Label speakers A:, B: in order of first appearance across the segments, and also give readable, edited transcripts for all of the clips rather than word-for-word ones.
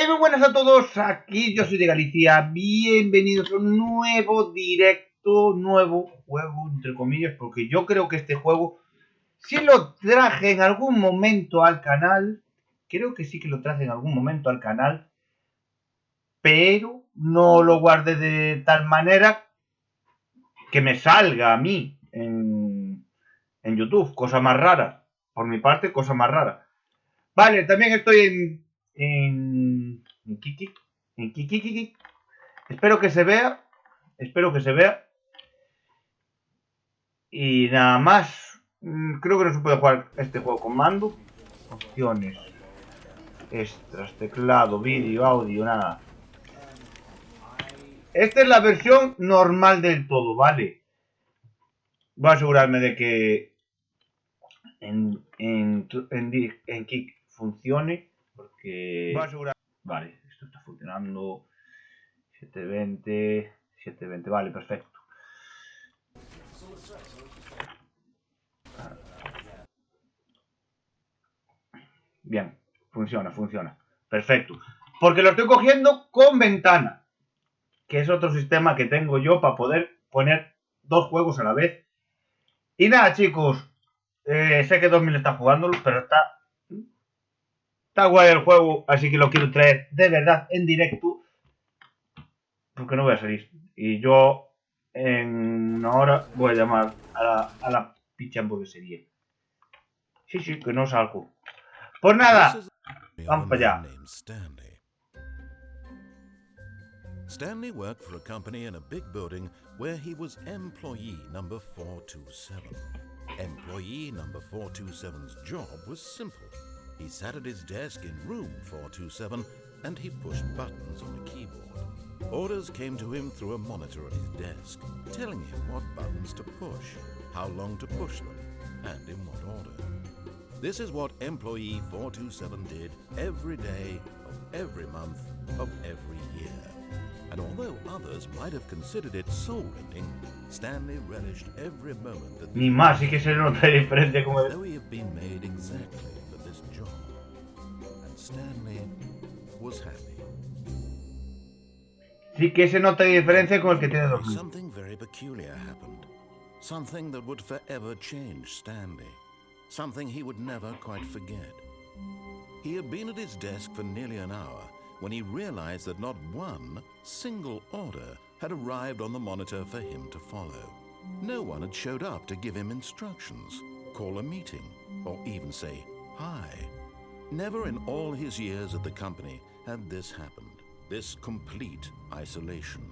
A: Muy buenas a todos, aquí yo soy de Galicia, bienvenidos a un nuevo directo, nuevo juego, entre comillas, porque yo creo que este juego sí lo traje en algún momento al canal, creo que sí que lo traje en algún momento al canal, pero no lo guardé de tal manera que me salga a mí en YouTube, cosa más rara, por mi parte, cosa más rara. Vale, también estoy en Kiki. En Kiki. Espero que se vea. Y nada más. Creo que no se puede jugar este juego con mando. Opciones. Extras, teclado, vídeo, audio, nada. Esta es la versión normal del todo, ¿vale? Voy a asegurarme de que en Kik funcione. Porque... Voy a asegurar... Vale, esto está funcionando. 720, vale, perfecto. Bien, funciona. Perfecto. Porque lo estoy cogiendo con ventana, que es otro sistema que tengo yo para poder poner dos juegos a la vez. Y nada, chicos, sé que 2000 está jugándolo, pero está guay el juego, así que lo quiero traer de verdad en directo, porque no voy a salir. Y yo en una hora voy a llamar a la pinche hamburguesería. Sí, que no salgo. Pues nada, vamos para allá.
B: Stanley worked for a company in a big building where he was employee number 427. Employee number 427's job was simple. He sat at his desk in room 427 and he pushed buttons on a keyboard. Orders came to him through a monitor at his desk, telling him what buttons to push, how long to push them, and in what order. This is what employee 427 did every day of every month of every year. And although others might have considered it soul-rending, Stanley relished every moment that
A: Ni más, sí que se nota diferente como
B: though he had been made exactly for this job. And Stanley was happy.
A: Sí que se nota diferencia con el que tiene 2000.
B: Something very peculiar happened. Something that would forever change Stanley. Something he would never quite forget. He had been at his desk for nearly an hour when he realized that not one single order had arrived on the monitor for him to follow. No one had showed up to give him instructions, call a meeting, or even say hi. Never in all his years at the company had this happened, this complete isolation.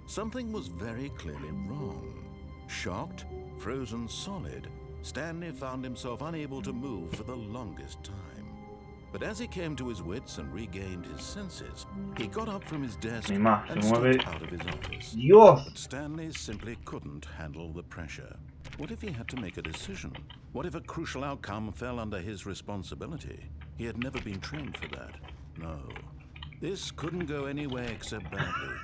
B: Something was very clearly wrong. Shocked, frozen solid, Stanley found himself unable to move for the longest time. But as he came to his wits and regained his senses, he got up from his desk and stepped out of his office.
A: Dios.
B: But Stanley simply couldn't handle the pressure. What if he had to make a decision? What if a crucial outcome fell under his responsibility? He had never been trained for that. No. This couldn't go any way except badly.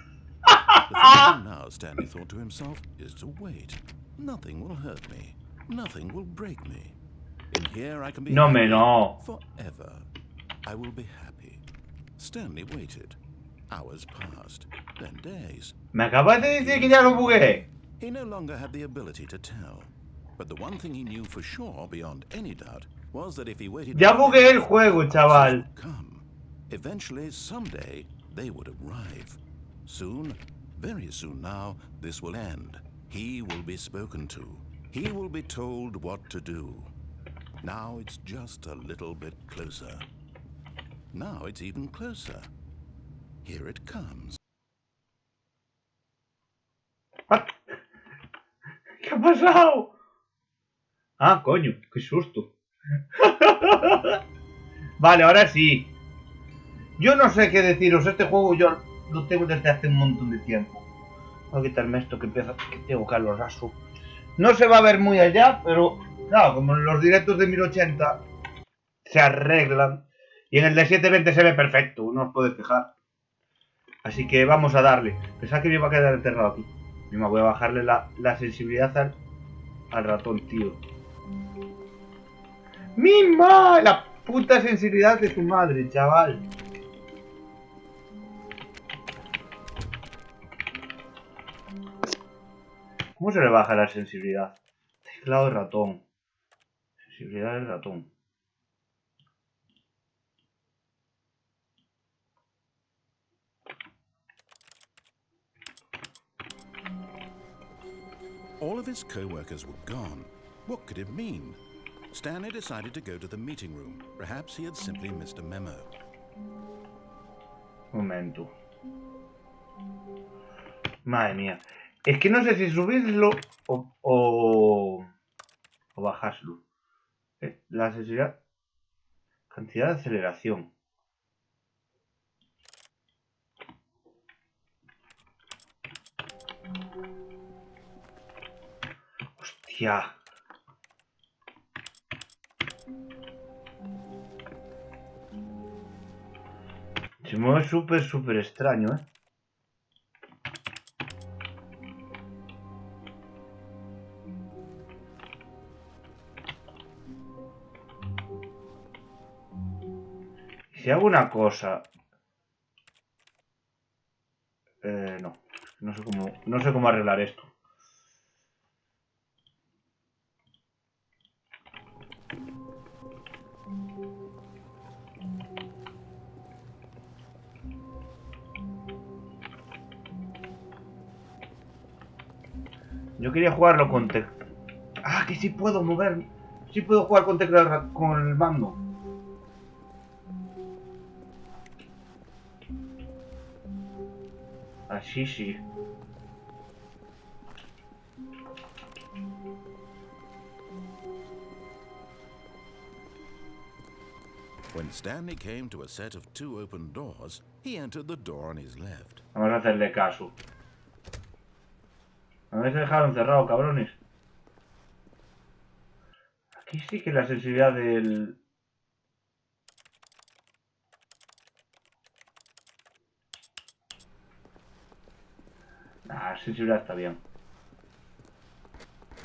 B: The thing to do now, Stanley thought to himself, is to wait. Nothing will hurt me. Nothing will break me. In here I can be happy forever. I will be happy. Stanley waited. Hours passed, then days.
A: Me acabas de decir que ya lo bugué.
B: He no longer had the ability to tell. But the one thing he knew for sure, beyond any doubt, was that if he waited...
A: Ya bugué el juego, chaval.
B: Eventually, someday, they would arrive. Soon, very soon now, this will end. He will be spoken to. He will be told what to do. Now it's just a little bit closer. Now it's even closer. Here it comes.
A: What? ¿Qué ha pasado? Ah, coño, qué susto. Vale, ahora sí. Yo no sé qué deciros. Este juego yo lo tengo desde hace un montón de tiempo. Voy a quitarme esto que tengo calor raso. No se va a ver muy allá, pero claro, como en los directos de 1080 se arreglan. Y en el de 720 se ve perfecto, no os podéis fijar. Así que vamos a darle. Pensaba que me iba a quedar enterrado aquí. Me voy a bajarle la sensibilidad al ratón, tío. ¡Mima! La puta sensibilidad de su madre, chaval. ¿Cómo se le baja la sensibilidad? Teclado de ratón. Sensibilidad del ratón.
B: All of his co-workers were gone. What could it mean? Stanley decided to go to the meeting room. Perhaps he had simply missed a memo.
A: Momento. Madre mía. Es que no sé si subirlo o bajarlo. La sensibilidad. Cantidad de aceleración. Hostia. Se mueve súper extraño, ¿eh? Si hago una cosa... no. No sé cómo arreglar esto. Yo quería jugarlo con teclado. Ah, que sí puedo mover. Sí puedo jugar con teclado con el mando. Así sí.
B: When Stanley came to a set of 2 open doors, he entered the door on his left.
A: Vamos a hacerle caso. Me habéis dejado encerrado, cabrones. Aquí sí que la sensibilidad del... Ah, la sensibilidad está bien.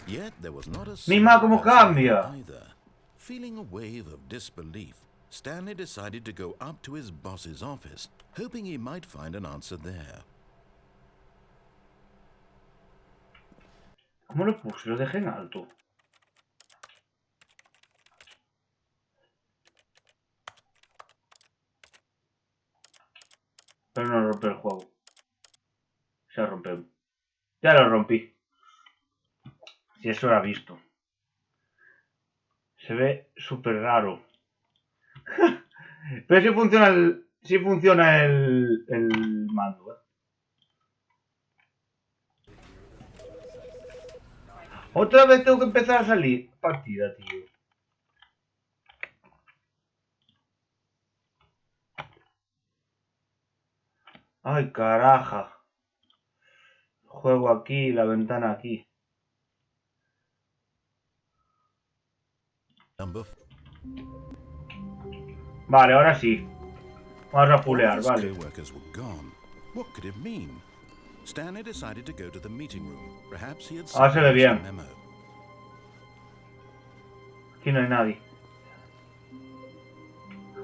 B: Yet there was not a
A: Mima,
B: single
A: ¿cómo
B: person here
A: cambia?
B: either. Feeling a wave of disbelief, Stanley decided to go up to his boss's office, hoping he might find an answer there.
A: ¿Cómo lo puse? Lo dejé en alto. Pero no rompe el juego. Se rompe. Ya lo rompí. Si eso era visto. Se ve súper raro. Pero sí funciona el mando, ¿eh? Otra vez tengo que empezar a salir. Partida, tío. Ay, caraja. Juego aquí, la ventana aquí. Vale, ahora sí. Vamos a fulear, vale.
B: Co-workers were gone. What could it mean? Stanley decided to go to the meeting room. Perhaps he had
A: Ahora se ve
B: missed a
A: bien.
B: memo.
A: Aquí no hay nadie.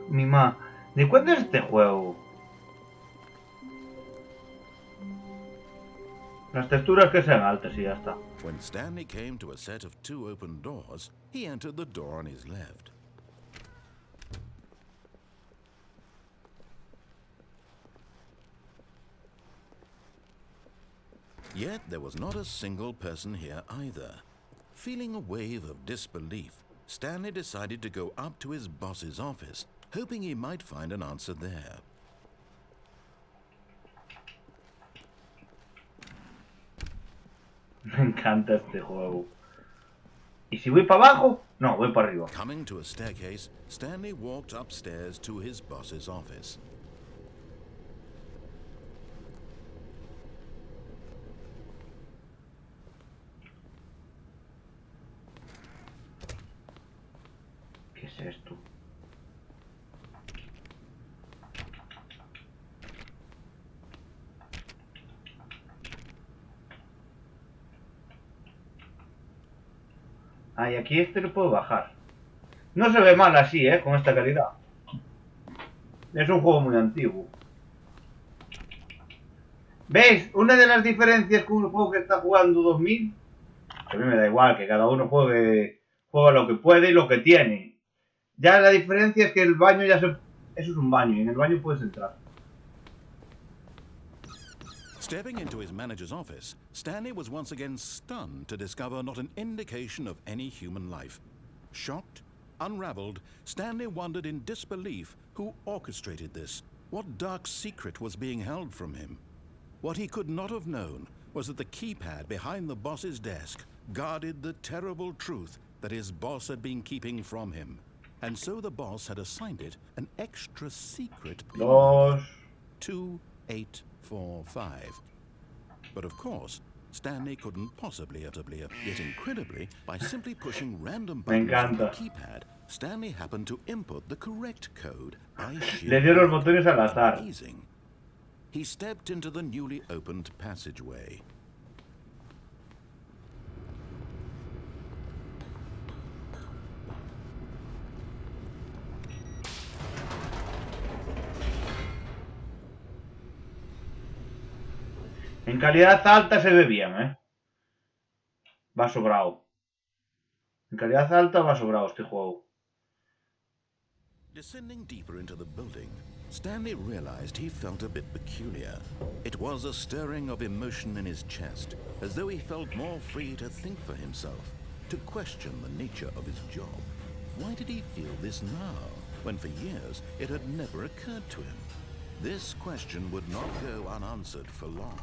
A: Mima, ¿de cuándo es este juego? Las texturas que sean altas y ya está.
B: When Stanley came to a set of 2 open doors, he entered the door on his left. Yet there was not a single person here either. Feeling a wave of disbelief, Stanley decided to go up to his boss's office, hoping he might find an answer there.
A: Me encanta este juego. ¿Y si voy para abajo? No, voy para arriba.
B: Coming to a staircase, Stanley walked upstairs to his boss's office.
A: ¿Qué es esto? Ah, y aquí este lo puedo bajar. No se ve mal así, con esta calidad. Es un juego muy antiguo. ¿Veis? Una de las diferencias con un juego que está jugando 2000 A mí me da igual, que cada uno juegue lo que puede y lo que tiene. Ya la diferencia es que el baño ya se... Eso es un baño, y en el baño puedes entrar.
B: Stepping into his manager's office, Stanley was once again stunned to discover not an indication of any human life. Shocked, unraveled, Stanley wondered in disbelief who orchestrated this. What dark secret was being held from him? What he could not have known was that the keypad behind the boss's desk guarded the terrible truth that his boss had been keeping from him. And so the boss had assigned it an extra secret pin number, 2845. But of course, Stanley couldn't possibly, yet incredibly, by simply pushing random buttons on the keypad, Stanley happened to input the correct code by sheer
A: Le dio los
B: luck.
A: botones al azar.
B: Amazing. He stepped into the newly opened passageway.
A: En calidad alta se ve bien, ¿eh? Va sobrado. En calidad alta va sobrado este juego.
B: Descending deeper into the building, Stanley realized he felt a bit peculiar. It was a stirring of emotion in his chest, as though he felt more free to think for himself, to question the nature of his job. Why did he feel this now, when for years it had never occurred to him? This question would not go unanswered for long.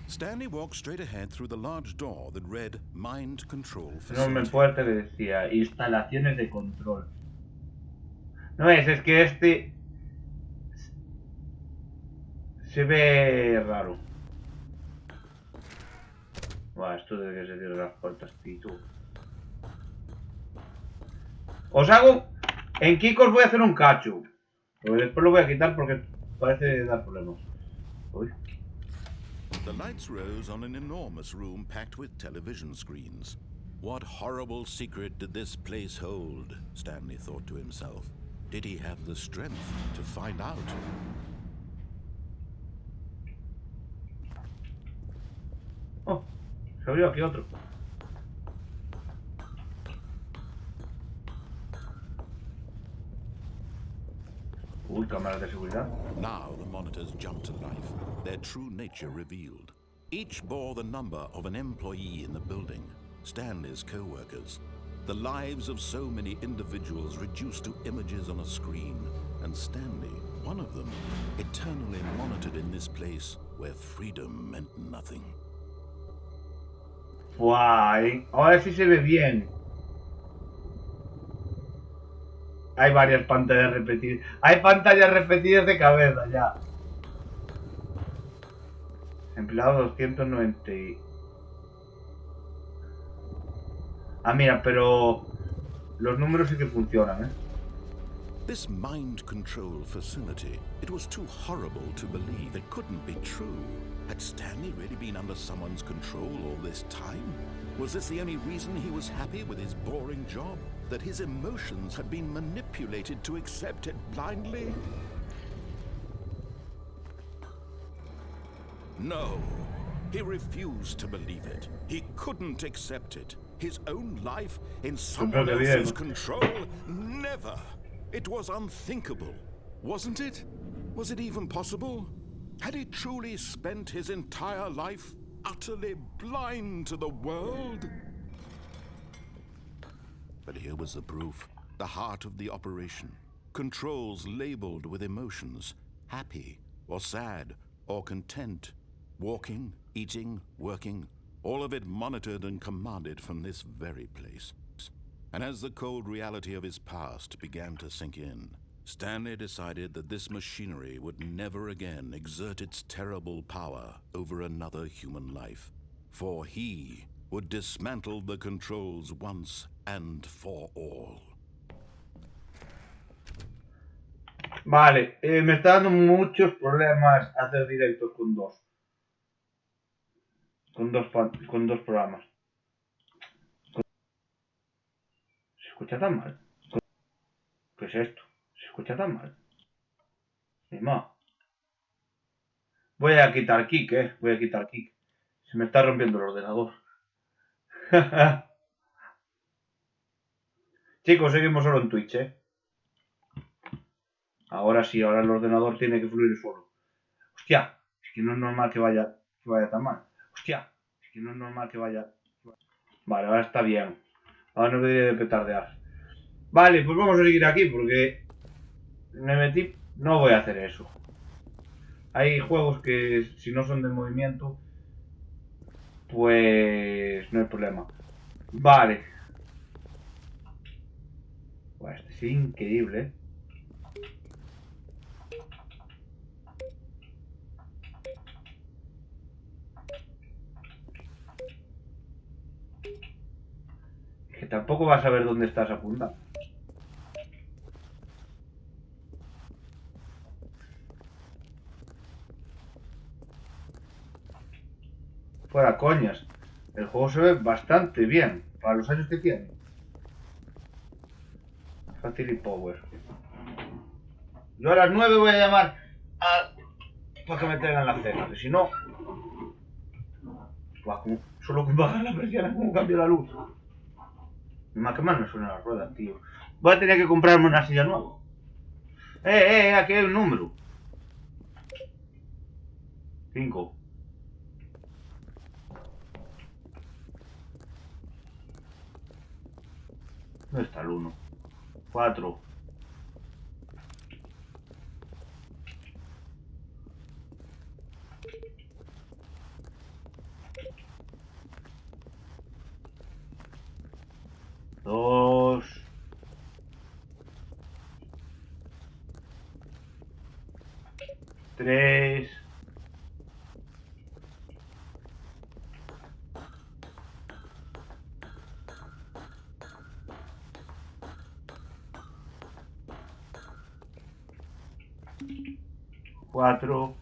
B: Stanley walked straight ahead through the large door that read Mind Control Facility.
A: Nombre fuerte le decía, instalaciones de control. No es que este se ve raro. Buah, esto de que se cierren las puertas, tío. Os hago... En Kiko os voy a hacer un cacho. Pero después lo voy a quitar porque parece dar problemas. Uy.
B: The lights rose on an enormous room packed with television screens. What horrible secret did this place hold? Stanley thought to himself. Did he have the strength to find out?
A: Oh, se abrió aquí otro. Uy, cámaras de seguridad.
B: Now the monitors jumped to life, their true nature revealed. Each bore the number of an employee in the building, Stanley's co-workers. The lives of so many individuals reduced to images on a screen, and Stanley, one of them, eternally monitored in this place where freedom meant nothing.
A: Guay, ahora sí se ve bien. Hay varias pantallas repetidas. Hay pantallas repetidas de cabeza ya. Empleado 290. Ah, mira, pero los números sí que funcionan, ¿eh?
B: This mind control facility, it was too horrible to believe. It couldn't be true. Had Stanley really been under someone's control all this time? Was this the only reason he was happy with his boring job? That his emotions had been manipulated to accept it blindly? No, he refused to believe it. He couldn't accept it. His own life in someone else's control? Never. It was unthinkable, wasn't it? Was it even possible? Had he truly spent his entire life utterly blind to the world? But here was the proof, the heart of the operation. Controls labeled with emotions, happy or sad or content, walking, eating, working, all of it monitored and commanded from this very place. And as the cold reality of his past began to sink in, Stanley decided that this machinery would never again exert its terrible power over another human life, for he would dismantle the controls once and for all.
A: Vale, me está dando muchos problemas hacer directos con dos. Con dos programas. ¿Se escucha tan mal? ¿Qué es esto? ¿Se escucha tan mal? Emma. Voy a quitar Kick, Voy a quitar Kick. Se me está rompiendo el ordenador. Chicos, seguimos solo en Twitch, Ahora sí, ahora el ordenador tiene que fluir solo. Hostia, es que no es normal que vaya tan mal. Hostia, es que no es normal que vaya. Vale, ahora está bien. Ahora no debería de petardear. Vale, pues vamos a seguir aquí porque me metí. No voy a hacer eso. Hay juegos que si no son de movimiento, pues no hay problema. Vale. Bueno, este es increíble. Es que tampoco vas a ver dónde estás apuntando. Fuera coñas. El juego se ve bastante bien para los años que tiene. Fácil y power. Yo a las 9 voy a llamar a... para que me traigan la cena, que si no... Solo con bajar la persiana, como cambia la luz. Más que más me suena la rueda, tío. Voy a tener que comprarme una silla nueva. Aquí hay un número. 5. ¿Dónde está el 1? 4. 2. 3. 4.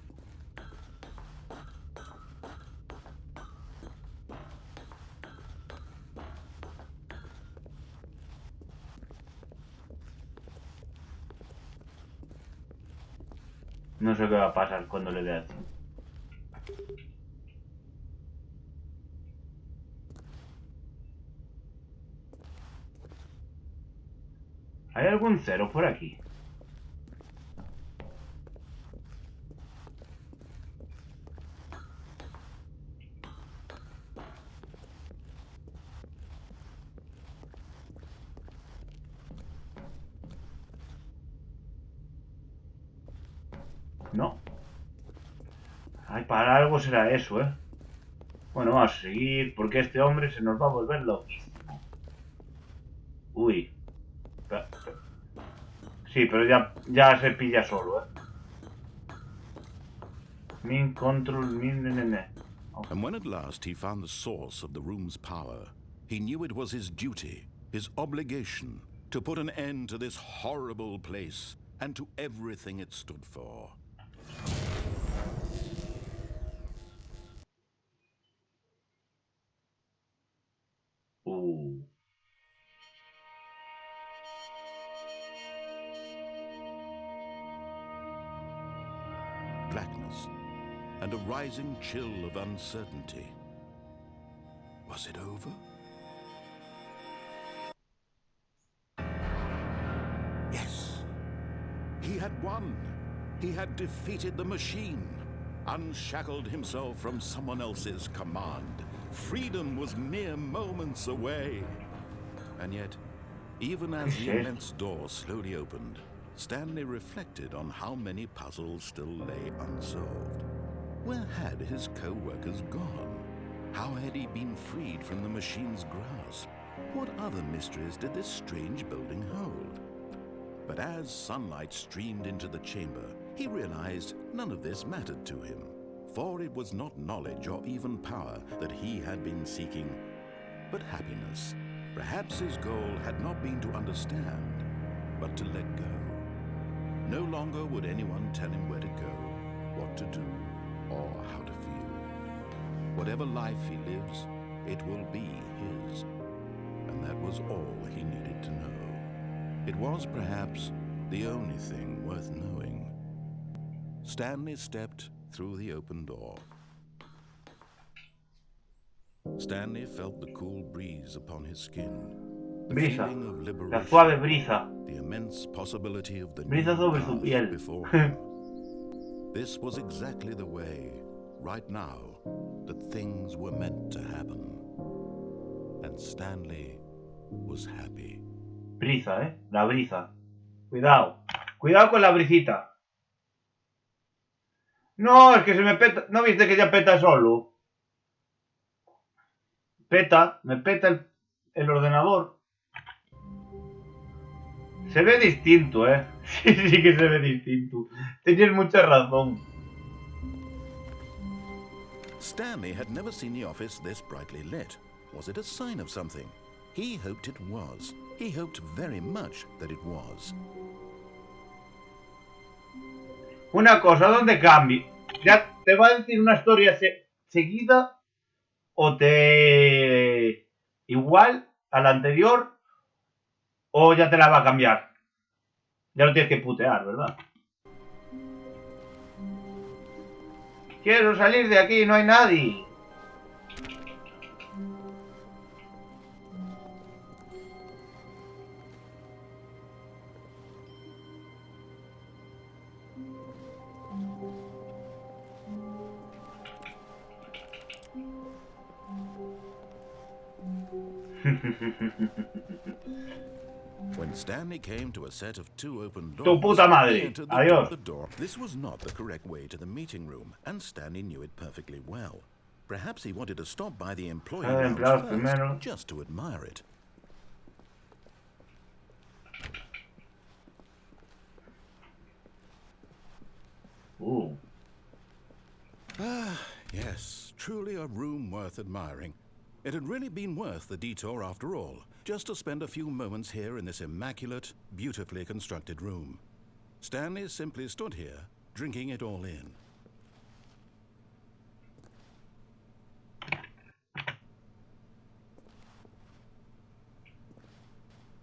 A: No sé qué va a pasar cuando le dé así. ¿Hay algún 0 por aquí? No. Ay, para algo será eso, Bueno, vamos a seguir porque este hombre se nos va a volver loquísimo. Uy. Sí, pero ya se pilla solo, Min control, Okay.
B: And when at last he found the source of the room's power, he knew it was his duty, his obligation, to put an end to this horrible place and to everything it stood for. Blackness and a rising chill of uncertainty. Was it over? Yes. He had won. He had defeated the machine, unshackled himself from someone else's command. Freedom was mere moments away. And yet, even as the immense door slowly opened, Stanley reflected on how many puzzles still lay unsolved. Where had his co-workers gone? How had he been freed from the machine's grasp? What other mysteries did this strange building hold? But as sunlight streamed into the chamber, he realized none of this mattered to him, for it was not knowledge or even power that he had been seeking, but happiness. Perhaps his goal had not been to understand, but to let go. No longer would anyone tell him where to go, what to do, or how to feel. Whatever life he lives, it will be his. And that was all he needed to know. It was perhaps the only thing worth knowing. Stanley stepped through the open door. Stanley felt the cool breeze upon his skin, the
A: Brisa.
B: feeling of
A: La suave
B: liberation,
A: brisa.
B: the immense possibility of the
A: Brisa
B: new
A: sobre su
B: path
A: piel.
B: before him. This was exactly the way, right now, that things were meant to happen. And Stanley was happy.
A: Brisa, la brisa. Cuidado. Cuidado con la brisita. No, es que se me peta. ¿No viste que ya peta solo? Peta, me peta el ordenador. Se ve distinto, ¿eh? Sí que se ve distinto. Tienes mucha razón.
B: Stanley had never seen the office this brightly lit. Was it a sign of something? He hoped it was. He hoped very much that it was.
A: Una cosa, ¿dónde cambie? ¿Ya te va a decir una historia seguida o te igual a la anterior o ya te la va a cambiar? Ya lo tienes que putear, ¿verdad? Quiero salir de aquí, no hay nadie.
B: When Stanley came to a set of two open doors,
A: Tu puta madre.
B: he entered
A: Adiós.
B: the door. This was not the correct way to the meeting room, and Stanley knew it perfectly well. Perhaps he wanted to stop by the employee lounge first,
A: primero.
B: just to admire it. Yes, truly a room worth admiring. It had really been worth the detour after all, just to spend a few moments here in this immaculate, beautifully constructed room. Stanley simply stood here, drinking it all in.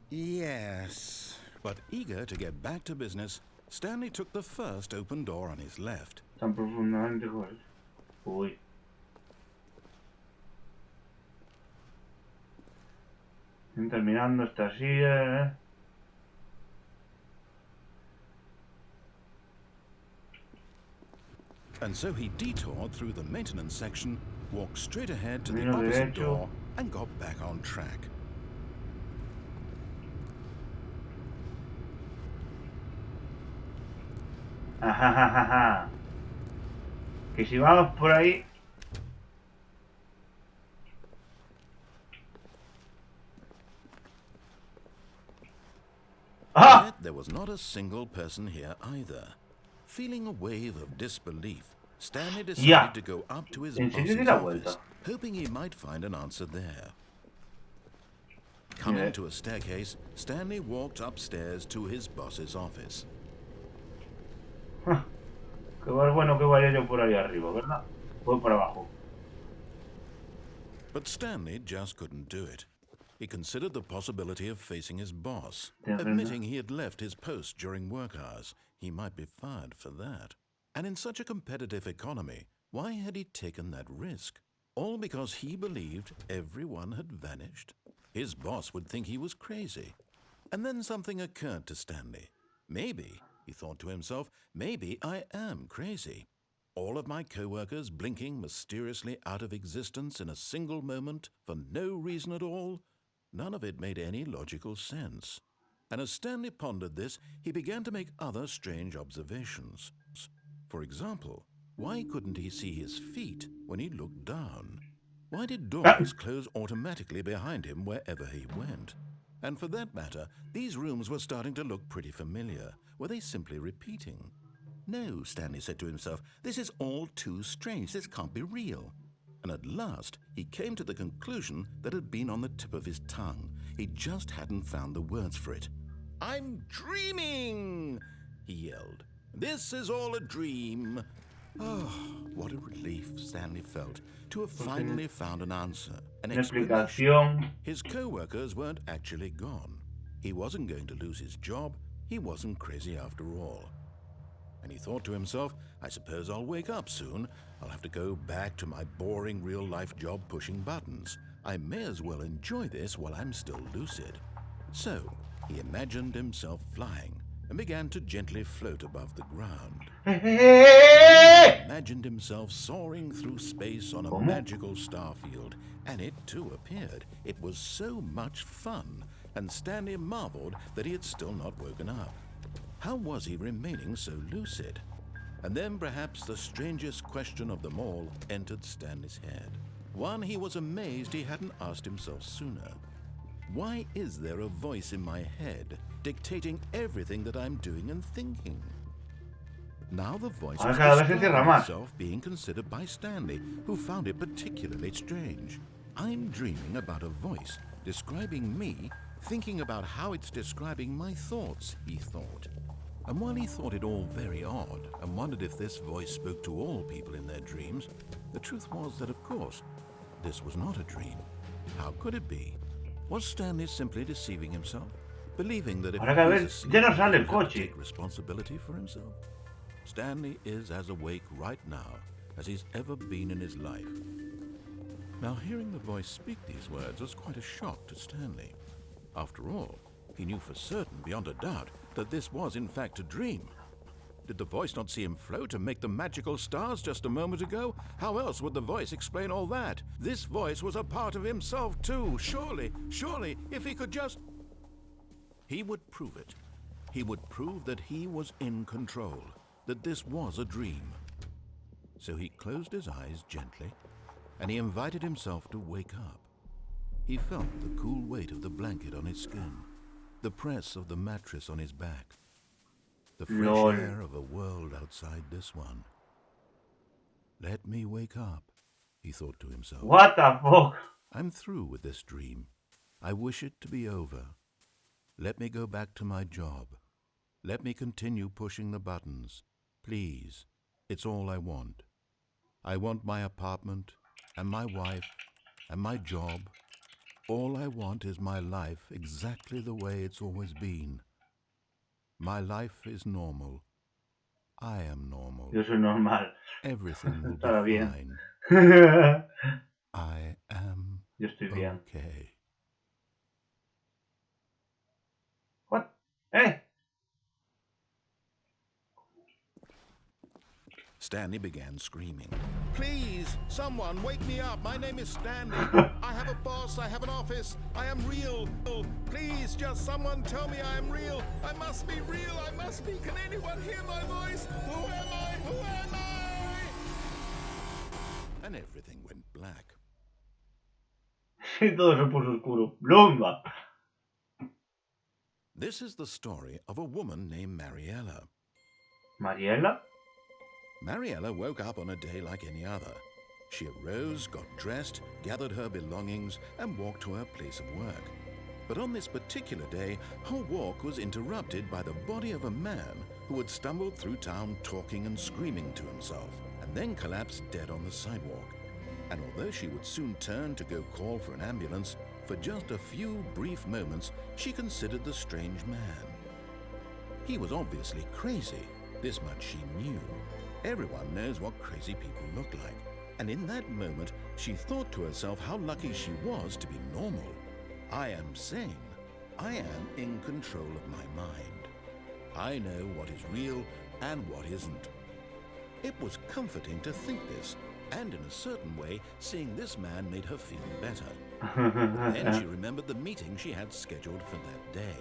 B: Yes, but eager to get back to business, Stanley took the first open door on his left.
A: Tan profundamente. Uy. Terminando esta silla, ¿eh?
B: And so he detoured through the maintenance section, walked straight ahead to the
A: Camino
B: opposite
A: derecho.
B: door, and got back on track.
A: Ajajaja. Que si vamos por ahí. ¡Ah!
B: Yet there was not a single person here either. Feeling a wave of disbelief, Stanley decided to go up to his
A: ¿En serio di
B: boss's
A: la
B: office,
A: vuelta?
B: hoping he might find an answer there. Coming to a staircase, Stanley walked upstairs to his boss's office.
A: Qué bueno que vaya yo por ahí arriba, ¿verdad? Voy por abajo.
B: But Stanley just couldn't do it. He considered the possibility of facing his boss,
A: Yeah,
B: admitting he had left his post during work hours. He might be fired for that. And in such a competitive economy, why had he taken that risk? All because he believed everyone had vanished? His boss would think he was crazy. And then something occurred to Stanley. Maybe, he thought to himself, maybe I am crazy. All of my co-workers blinking mysteriously out of existence in a single moment for no reason at all? None of it made any logical sense. And as Stanley pondered this, he began to make other strange observations. For example, why couldn't he see his feet when he looked down? Why did doors close automatically behind him wherever he went? And for that matter, these rooms were starting to look pretty familiar. Were they simply repeating? No, Stanley said to himself, this is all too strange. This can't be real. And at last, he came to the conclusion that had been on the tip of his tongue. He just hadn't found the words for it. I'm dreaming, he yelled. This is all a dream. Oh, what a relief Stanley felt to have finally found an answer, an explanation. His co-workers weren't actually gone. He wasn't going to lose his job. He wasn't crazy after all. And he thought to himself, I suppose I'll wake up soon. I'll have to go back to my boring real-life job pushing buttons. I may as well enjoy this while I'm still lucid. So, he imagined himself flying and began to gently float above the ground. He imagined himself soaring through space on a magical starfield, and it too appeared. It was so much fun, and Stanley marveled that he had still not woken up. How was he remaining so lucid? And then perhaps the strangest question of them all entered Stanley's head. One he was amazed he hadn't asked himself sooner. Why is there a voice in my head dictating everything that I'm doing and thinking? Now the voice was describing itself being considered by Stanley, who found it particularly strange. I'm dreaming about a voice describing me, thinking about how it's describing my thoughts, he thought. And while he thought it all very odd and wondered if this voice spoke to all people in their dreams, the truth was that, of course, this was not a dream. How could it be? Was Stanley simply deceiving himself, believing that if he was asleep, he would have to take responsibility for himself? Stanley is as awake right now as he's ever been in his life. Now, hearing the voice speak these words was quite a shock to Stanley. After all, he knew for certain, beyond a doubt, that this was in fact a dream. Did the voice not see him float and make the magical stars just a moment ago? How else would the voice explain all that? This voice was a part of himself too. Surely, if he could just... He would prove it. He would prove that he was in control, that this was a dream. So he closed his eyes gently, and he invited himself to wake up. He felt the cool weight of the blanket on his skin, the press of the mattress on his back, the fresh air of a world outside this one. Let me wake up, he thought to himself.
A: What the fuck?
B: I'm through with this dream. I wish it to be over. Let me go back to my job. Let me continue pushing the buttons. Please, it's all I want. I want my apartment and my wife and my job. All I want is my life exactly the way it's always been. My life is normal. I am normal.
A: Yo soy normal.
B: Everything will be fine. I am
A: Yo estoy bien.
B: okay.
A: What? Hey!
B: Stanley began screaming. Please, someone wake me up. My name is Stanley. I have a boss. I have an office. I am real. Please, just someone tell me I am real. I must be real. I must be. Can anyone hear my voice? Who am I? Who am I? And everything went black.
A: Todo se puso oscuro. ¡Blumba!
B: This is the story of a woman named Mariella.
A: ¿Mariela?
B: Mariella woke up on a day like any other. She arose, got dressed, gathered her belongings, and walked to her place of work. But on this particular day, her walk was interrupted by the body of a man who had stumbled through town talking and screaming to himself, and then collapsed dead on the sidewalk. And although she would soon turn to go call for an ambulance, for just a few brief moments, she considered the strange man. He was obviously crazy. This much she knew. Everyone knows what crazy people look like. And in that moment, she thought to herself how lucky she was to be normal. I am sane. I am in control of my mind. I know what is real and what isn't. It was comforting to think this, and in a certain way, seeing this man made her feel better. Then she remembered the meeting she had scheduled for that day.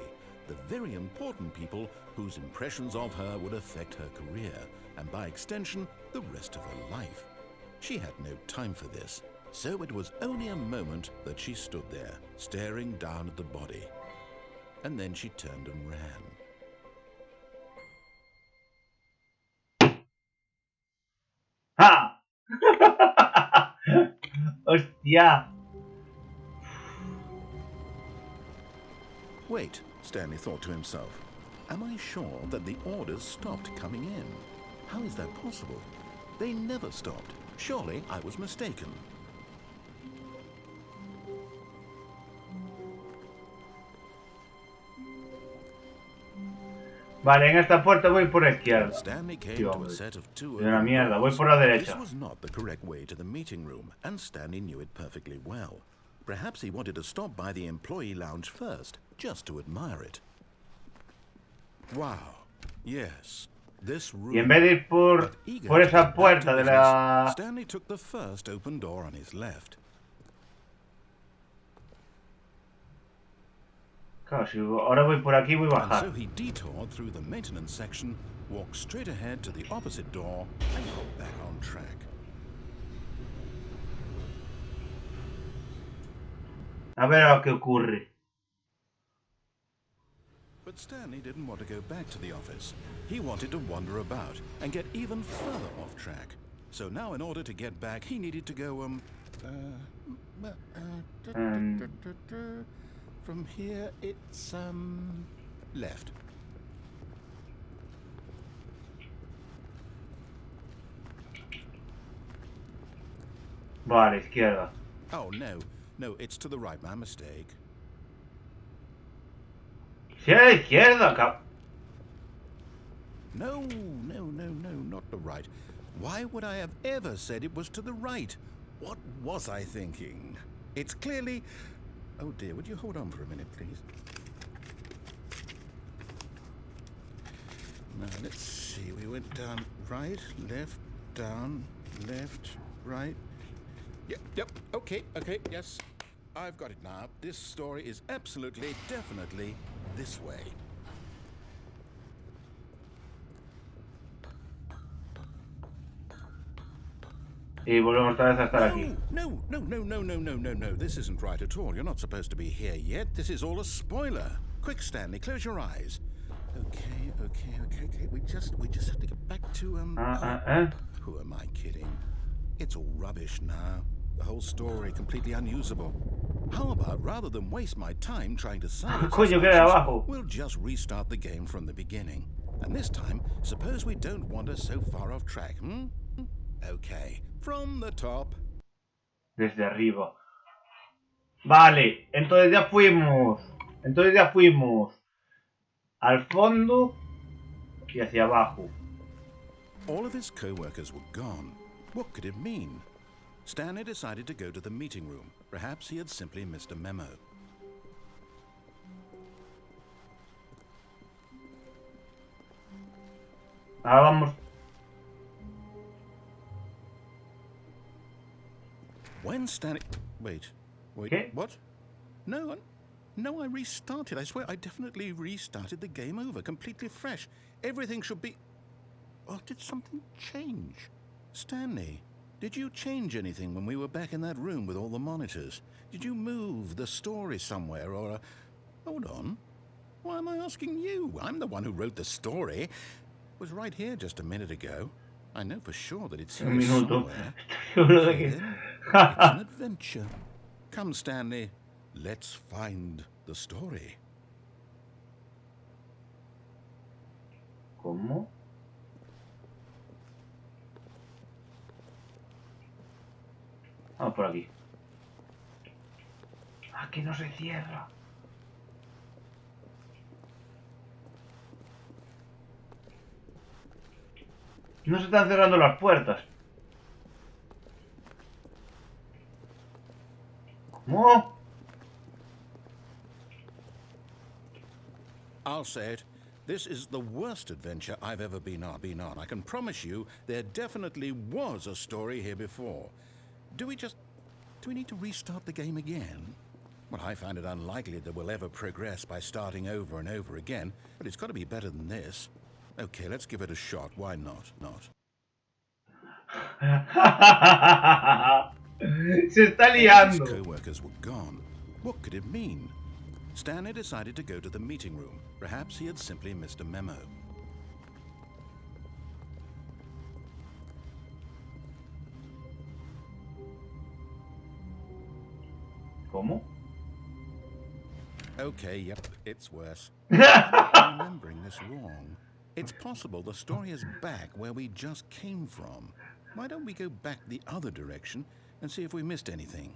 B: The very important people whose impressions of her would affect her career, and by extension, the rest of her life. She had no time for this, so it was only a moment that she stood there, staring down at the body. And then she turned and ran.
A: ¡Ja! ¡Hostia!
B: Wait, Stanley thought to himself. Am I sure that the orders stopped coming in? How is that possible? They never stopped. Surely I was mistaken.
A: Vale, en esta puerta voy por la izquierda.
B: Stanley came
A: Tío,
B: to a
A: hombre.
B: set of two
A: Es una
B: open
A: mierda, voy
B: doors.
A: por la
B: This
A: derecha.
B: was not the correct way to the meeting room, and Stanley knew it perfectly well. Perhaps he wanted to stop by the employee lounge first, just to admire it. Wow. Yes. This room.
A: Y en vez de ir
B: But eager
A: por
B: to
A: esa
B: get back to
A: puerta de
B: business,
A: la...
B: Stanley took the first open door on his left.
A: Claro, si ahora voy por aquí voy a
B: And so
A: bajar.
B: he detoured through the maintenance section, walked straight ahead to the opposite door, and got back on track.
A: A ver a qué ocurre.
B: But Stanley didn't want to go back to the office. He wanted to wander about and get even further off track. So now in order to get back, he needed to go, from here, it's, left.
A: Vale, izquierda.
B: Oh, no, it's to the right, my mistake.
A: Si a la izquierda,
B: No, not the right. Why would I have ever said it was to the right? What was I thinking? It's clearly... Oh dear, would you hold on for a minute, please? Now, let's see. We went down right, left, down, left, right. Yep, okay, yes. I've got it now. This story is absolutely, definitely this way.
A: y volvemos otra vez a estar aquí.
B: No. This isn't right at all. You're not supposed to be here yet. This is all a spoiler. Quick, Stanley, close your eyes. Okay. We just have to get back to, Who am I kidding? It's all rubbish now. The whole story completely unusable. How about, rather than waste my time trying to salvage
A: Coño, que
B: this
A: de
B: nonsense,
A: abajo.
B: we'll just restart the game from the beginning. And this time, suppose we don't wander so far off track, hmm? Okay, from the top.
A: Desde arriba. Vale, entonces ya fuimos. Al fondo y hacia abajo.
B: All of his co-workers were gone. What could it mean? Stanley decided to go to the meeting room. Perhaps he had simply missed a memo.
A: Ahora vamos.
B: When Stanley... Wait,
A: ¿Qué?
B: what? No, I restarted. I swear I definitely restarted the game over, completely fresh. Everything should be... Or did something change? Stanley, did you change anything when we were back in that room with all the monitors? Did you move the story somewhere or... Hold on. Why am I asking you? I'm the one who wrote the story. It was right here just a minute ago. I know for sure that it's here somewhere. Okay, then. It's an adventure. Come, Stanley. Let's find the story.
A: ¿Cómo? Vamos por aquí. Aquí no se cierra. No se están cerrando las puertas. ¿Cómo?
B: I'll say it. This is the worst adventure I've ever been on. I can promise you there definitely was a story here before. Do we need to restart the game again? Well, I find it unlikely that we'll ever progress by starting over and over again, but it's got to be better than this. Okay, let's give it a shot. Why not?
A: Se está
B: His
A: liando.
B: co-workers were gone. What could it mean? Stanley decided to go to the meeting room. Perhaps he had simply missed a memo.
A: ¿Cómo?
B: Okay, yep, it's worse. I'm remembering this wrong. It's possible the story is back where we just came from. Why don't we go back the other direction and see if we missed anything?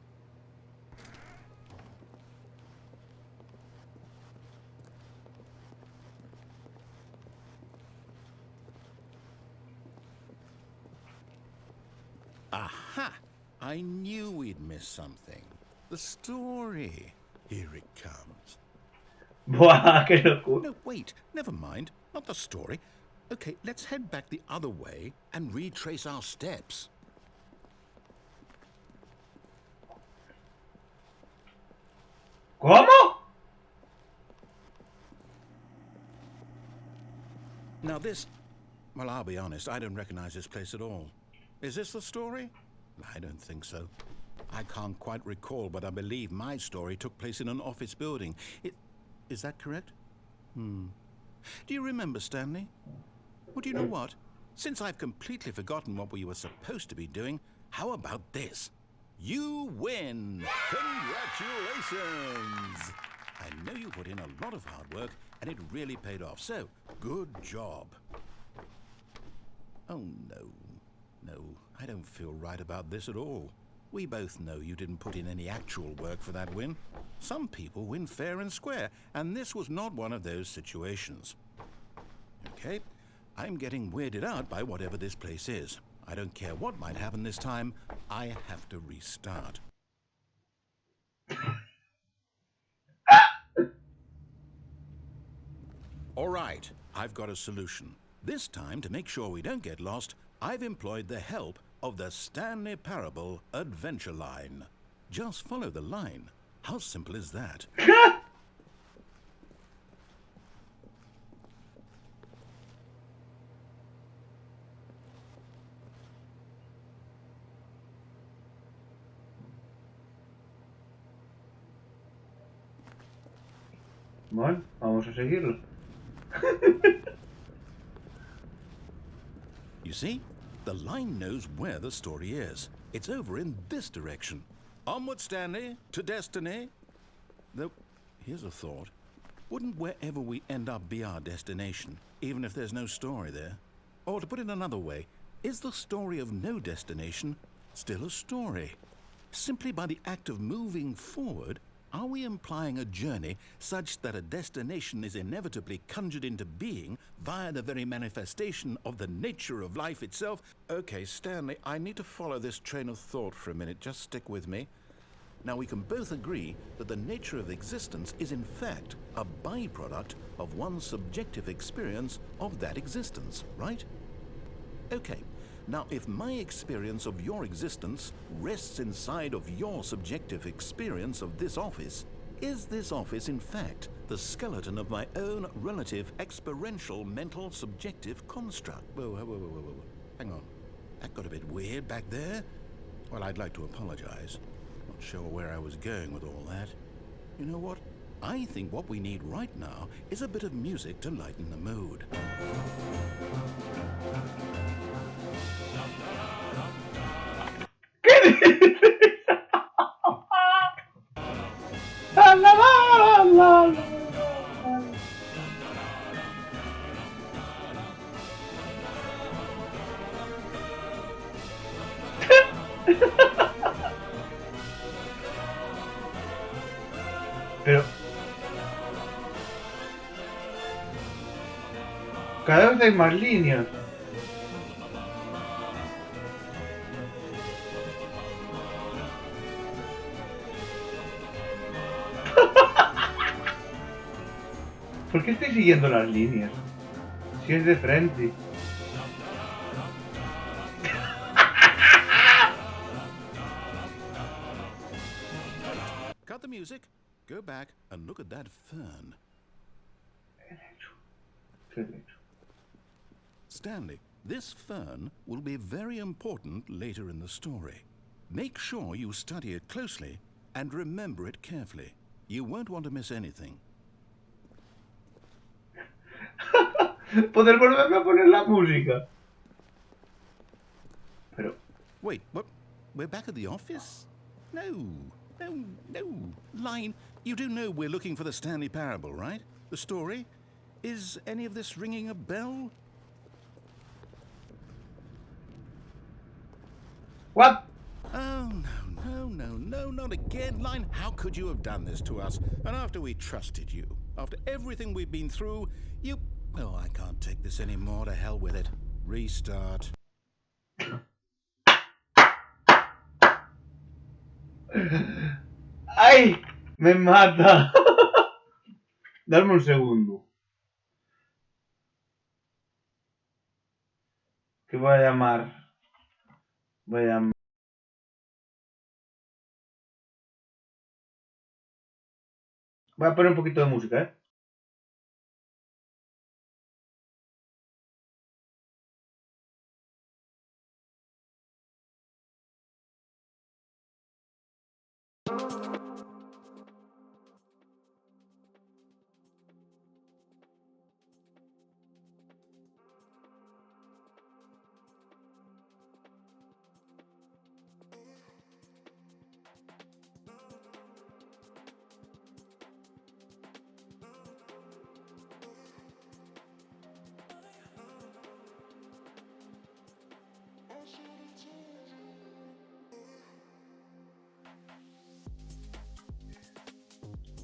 B: Aha! I knew we'd miss something. The story. Here it comes.
A: Buah, qué locura.
B: No, wait. Never mind. Not the story. Okay, let's head back the other way and retrace our steps.
A: ¿Cómo?
B: Now this... Well, I'll be honest, I don't recognize this place at all. Is this the story? I don't think so. I can't quite recall, but I believe my story took place in an office building. Is that correct? Do you remember, Stanley? Well, do you know what? Since I've completely forgotten what we were supposed to be doing, how about this? You win! Congratulations! I know you put in a lot of hard work, and it really paid off, so good job. Oh, no. No, I don't feel right about this at all. We both know you didn't put in any actual work for that win. Some people win fair and square, and this was not one of those situations. Okay, I'm getting weirded out by whatever this place is. I don't care what might happen this time. I have to restart. All right, I've got a solution. This time, to make sure we don't get lost, I've employed the help of the Stanley Parable Adventure Line. Just follow the line. How simple is that?
A: Bueno, vamos a seguirlo.
B: You see? The line knows where the story is. It's over in this direction. Onward, Stanley, to destiny. Though, here's a thought. Wouldn't wherever we end up be our destination, even if there's no story there? Or to put it another way, is the story of no destination still a story? Simply by the act of moving forward, are we implying a journey such that a destination is inevitably conjured into being via the very manifestation of the nature of life itself? Okay, Stanley, I need to follow this train of thought for a minute. Just stick with me. Now, we can both agree that the nature of existence is in fact a byproduct of one's subjective experience of that existence, right? Okay. Now, if my experience of your existence rests inside of your subjective experience of this office, is this office, in fact, the skeleton of my own relative experiential mental subjective construct? Whoa. Hang on. That got a bit weird back there. Well, I'd like to apologize. Not sure where I was going with all that. You know what? I think what we need right now is a bit of music to lighten the mood.
A: Pero cada vez hay más líneas. ¿Por qué estoy siguiendo las líneas? Si es de frente.
B: Cut the music, go back and look at that fern. Stanley, this fern will be very important later in the story. Make sure you study it closely and remember it carefully. You won't want to miss anything.
A: Poder volverme a poner la música. Pero...
B: Wait, what? We're back at the office? No. Line, you do know we're looking for the Stanley Parable, right? The story? Is any of this ringing a bell?
A: What?
B: Oh, no, not again. Line, how could you have done this to us? And after we trusted you, after everything we've been through, you... Oh, I can't take this anymore. To hell with it. Restart.
A: ¡Ay! ¡Me mata! Dame un segundo. Que voy a llamar. Voy a llamar. Voy a poner un poquito de música, ¿eh?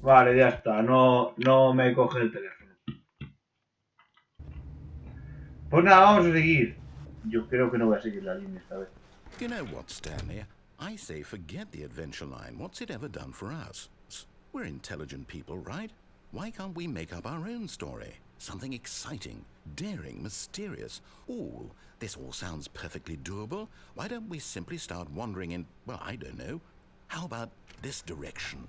A: Vale, ya está. No me coge el teléfono. Pues nada, vamos a seguir. Yo creo que no voy a seguir la línea esta vez.
B: You know what, Stanley? I say forget the adventure line. What's it ever done for us? We're intelligent people, right? Why can't we make up our own story? Something exciting, daring, mysterious. Ooh, this all sounds perfectly doable. Why don't we simply start wandering in, well, I don't know. How about this direction?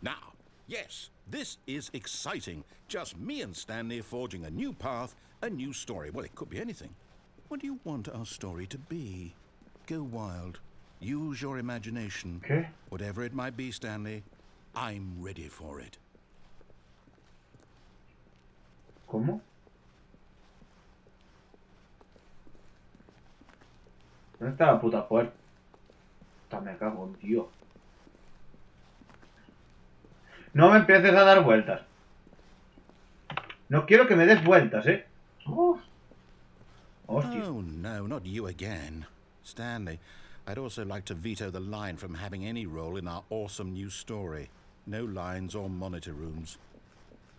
B: Now, yes, this is exciting. Just me and Stanley forging a new path, a new story. Well, it could be anything. What do you want our story to be? Go wild. Use your imagination.
A: ¿Qué?
B: Whatever it might be, Stanley, I'm ready for it.
A: ¿Cómo? ¿Dónde está la puta puerta? Me cago en tío. No me empieces a dar vueltas. No quiero que me des vueltas, ¿eh? Uf. Hostia.
B: Oh, no, not you again. Stanley, I'd also like to veto the line from having any role in our awesome new story. No lines or monitor rooms.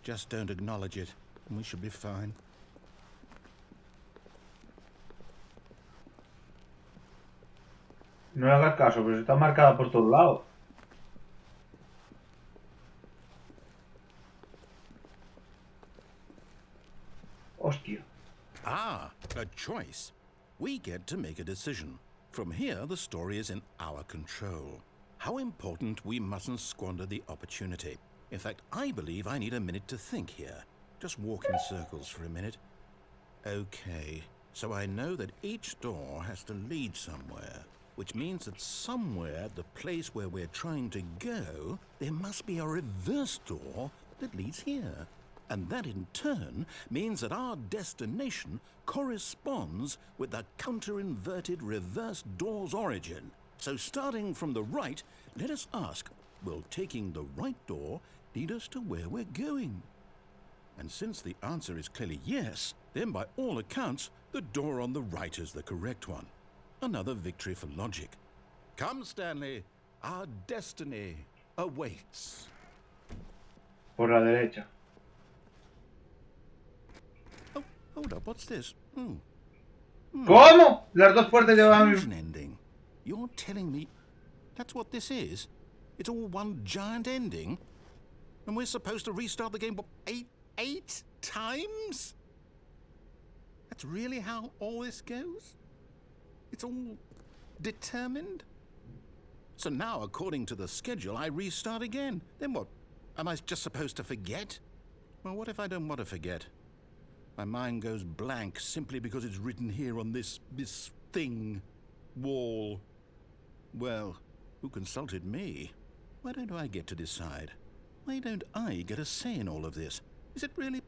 B: Just don't acknowledge it, and we should be fine.
A: No le hagas caso, pero está marcada por todos lados. Hostia.
B: Ah, a choice. We get to make a decision. From here, the story is in our control. How important we mustn't squander the opportunity. In fact, I believe I need a minute to think here. Just walk in circles for a minute. Okay, so I know that each door has to lead somewhere, which means that somewhere at the place where we're trying to go, there must be a reverse door that leads here. And that in turn means that our destination corresponds with the counter-inverted reverse door's origin. So starting from the right, let us ask, will taking the right door lead us to where we're going? And since the answer is clearly yes, then by all accounts, the door on the right is the correct one. Another victory for logic. Come, Stanley, our destiny awaits.
A: Por la derecha.
B: Oh, hold up, what's this?
A: ¿Cómo? Las dos puertas llevan...
B: Fusion ending. You're telling me that's what this is? It's all one giant ending? And we're supposed to restart the game, what, eight times? That's really how all this goes? It's all determined? So now, according to the schedule, I restart again. Then what? Am I just supposed to forget? Well, what if I don't want to forget? My mind goes blank simply because it's written here on this thing, wall. Well, who consulted me? Why don't I get to decide? Why don't I get a say in all of this? Is it really?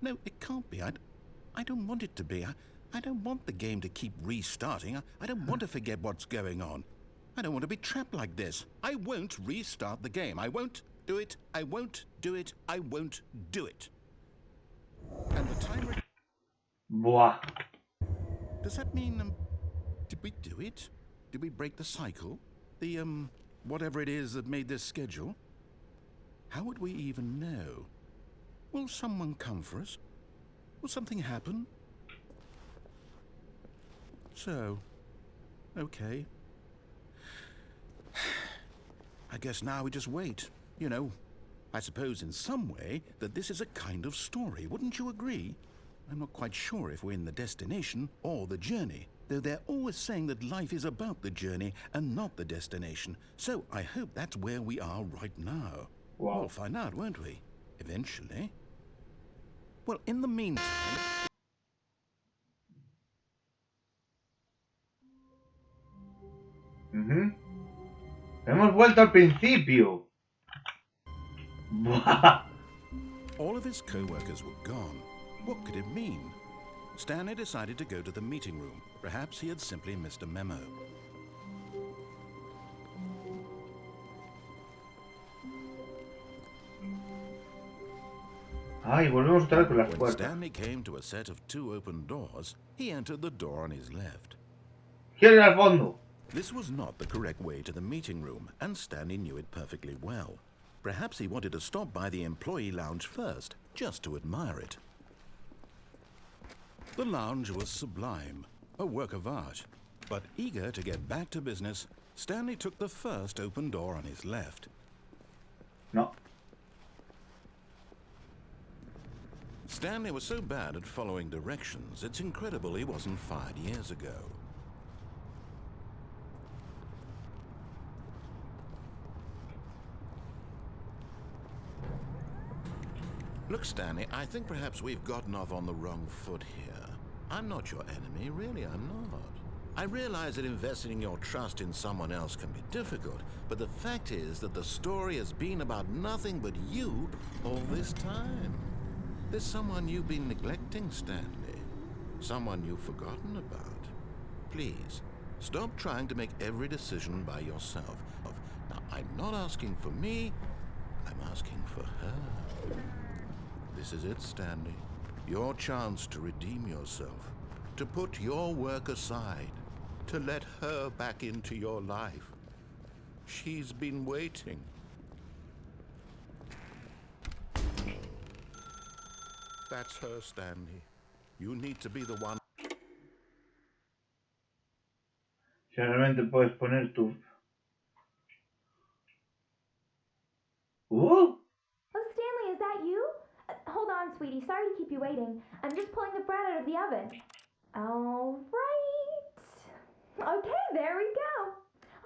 B: No, it can't be. I don't want it to be. I don't want the game to keep restarting. I don't want to forget what's going on. I don't want to be trapped like this. I won't restart the game. I won't do it. I won't do it. I won't do it. And the timer...
A: Buah.
B: Does that mean, did we do it? Did we break the cycle? The, whatever it is that made this schedule? How would we even know? Will someone come for us? Will something happen? So, okay. I guess now we just wait. You know, I suppose in some way that this is a kind of story, wouldn't you agree? I'm not quite sure if we're in the destination or the journey, though they're always saying that life is about the journey and not the destination. So I hope that's where we are right now.
A: Wow.
B: We'll find out, won't we? Eventually. Well, in the meantime...
A: Hemos vuelto al principio. Buah.
B: All of his co-workers were gone. What could it mean? Stanley decided to go to the meeting room. Perhaps he had simply missed a memo.
A: Ay, volvemos otra vez con las
B: When
A: puertas.
B: Stanley came to a set of 2 open doors, he entered the door on his left.
A: ¿Quién al fondo?
B: This was not the correct way to the meeting room, and Stanley knew it perfectly well. Perhaps he wanted to stop by the employee lounge first, just to admire it. The lounge was sublime, a work of art. But eager to get back to business, Stanley took the first open door on his left.
A: No.
B: Stanley was so bad at following directions, it's incredible he wasn't fired years ago. Look, Stanley, I think perhaps we've gotten off on the wrong foot here. I'm not your enemy, really, I'm not. I realize that investing your trust in someone else can be difficult, but the fact is that the story has been about nothing but you all this time. There's someone you've been neglecting, Stanley. Someone you've forgotten about. Please, stop trying to make every decision by yourself. Now, I'm not asking for me, I'm asking for her. This is it, Stanley. Your chance to redeem yourself, to put your work aside, to let her back into your life. She's been waiting. That's her, Stanley. You need to be the one.
A: Si realmente puedes poner tu...
C: Oh, Stanley, is that you? Hold on, sweetie. Sorry to keep you waiting. I'm just pulling the bread out of the oven. All right. Okay, there we go.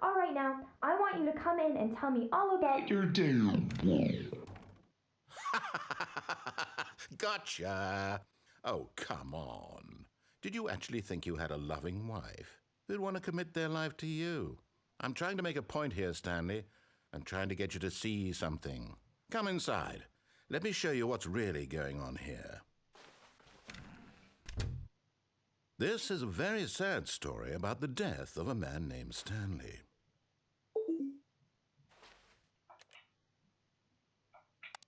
C: All right, now, I want you to come in and tell me all about your day.
B: Gotcha. Oh, come on. Did you actually think you had a loving wife who'd want to commit their life to you? I'm trying to make a point here, Stanley. I'm trying to get you to see something. Come inside. Let me show you what's really going on here. This is a very sad story about the death of a man named Stanley.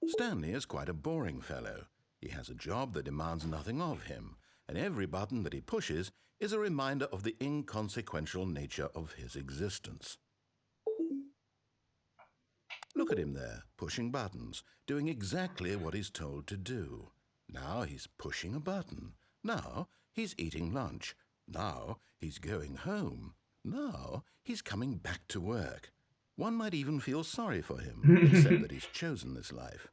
B: Stanley is quite a boring fellow. He has a job that demands nothing of him, and every button that he pushes is a reminder of the inconsequential nature of his existence. Look at him there, pushing buttons, doing exactly what he's told to do. Now he's pushing a button. Now he's eating lunch. Now he's going home. Now he's coming back to work. One might even feel sorry for him, except that he's chosen this life.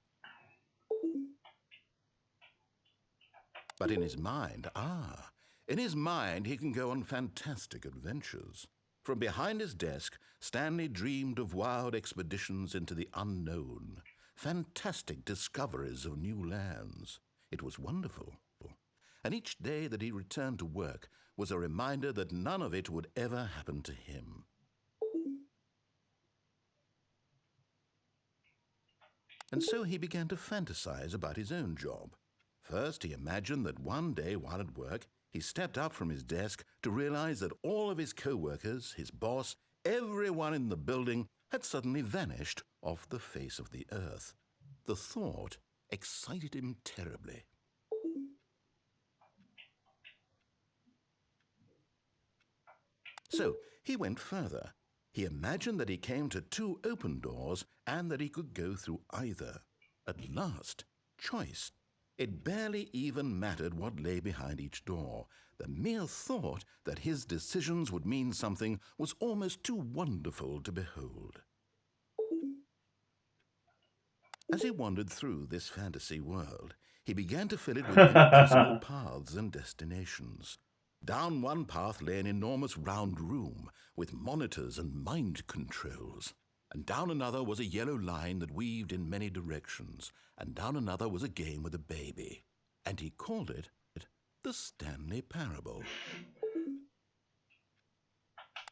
B: But in his mind, he can go on fantastic adventures. From behind his desk, Stanley dreamed of wild expeditions into the unknown, fantastic discoveries of new lands. It was wonderful. And each day that he returned to work was a reminder that none of it would ever happen to him. And so he began to fantasize about his own job. First, he imagined that one day while at work, he stepped up from his desk to realize that all of his co-workers, his boss, everyone in the building had suddenly vanished off the face of the earth. The thought excited him terribly. So he went further. He imagined that he came to 2 open doors and that he could go through either. At last, choice. It barely even mattered what lay behind each door. The mere thought that his decisions would mean something was almost too wonderful to behold. As he wandered through this fantasy world, he began to fill it with impossible paths and destinations. Down one path lay an enormous round room with monitors and mind controls. And down another was a yellow line that weaved in many directions. And down another was a game with a baby. And he called it the Stanley Parable.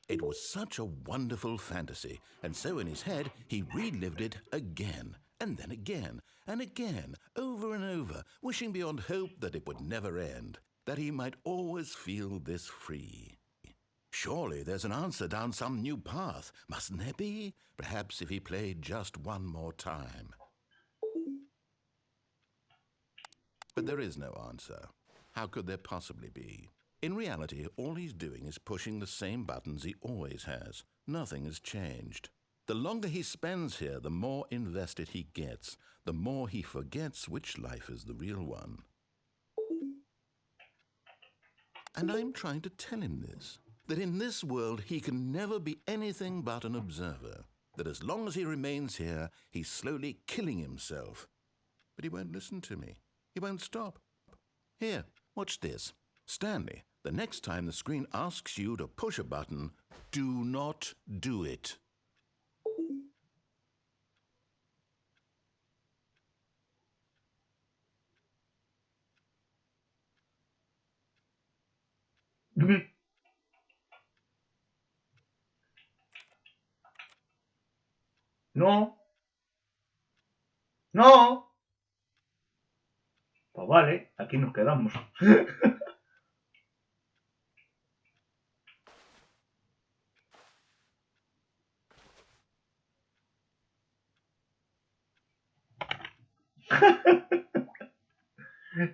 B: It was such a wonderful fantasy, and so in his head he relived it again, and then again, and again, over and over, wishing beyond hope that it would never end, that he might always feel this free. Surely there's an answer down some new path, mustn't there be? Perhaps if he played just one more time. But there is no answer. How could there possibly be? In reality, all he's doing is pushing the same buttons he always has. Nothing has changed. The longer he spends here, the more invested he gets, the more he forgets which life is the real one. And I'm trying to tell him this, that in this world he can never be anything but an observer, that as long as he remains here, he's slowly killing himself. But he won't listen to me. He won't stop. Here, watch this. Stanley, the next time the screen asks you to push a button, do not do it.
A: No. No. Pues vale, aquí nos quedamos.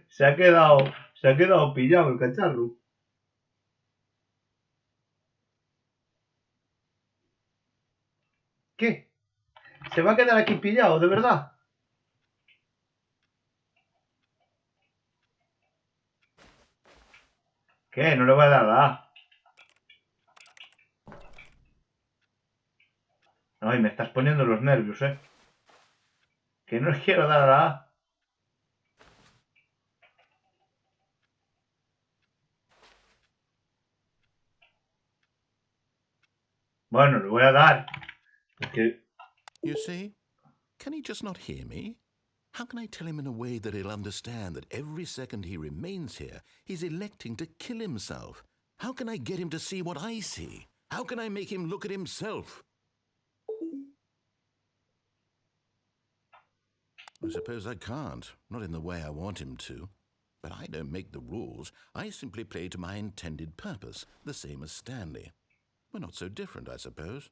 A: Se ha quedado pillado el cacharro. ¿Qué? ¿Se va a quedar aquí pillado, de verdad? ¿Qué? No le voy a dar la A. Ay, me estás poniendo los nervios, Que no les quiero dar a la A. Bueno, le voy a dar. Porque...
B: You see? Can he just not hear me? How can I tell him in a way that he'll understand that every second he remains here, he's electing to kill himself? How can I get him to see what I see? How can I make him look at himself? I suppose I can't, not in the way I want him to. But I don't make the rules. I simply play to my intended purpose, the same as Stanley. We're not so different, I suppose.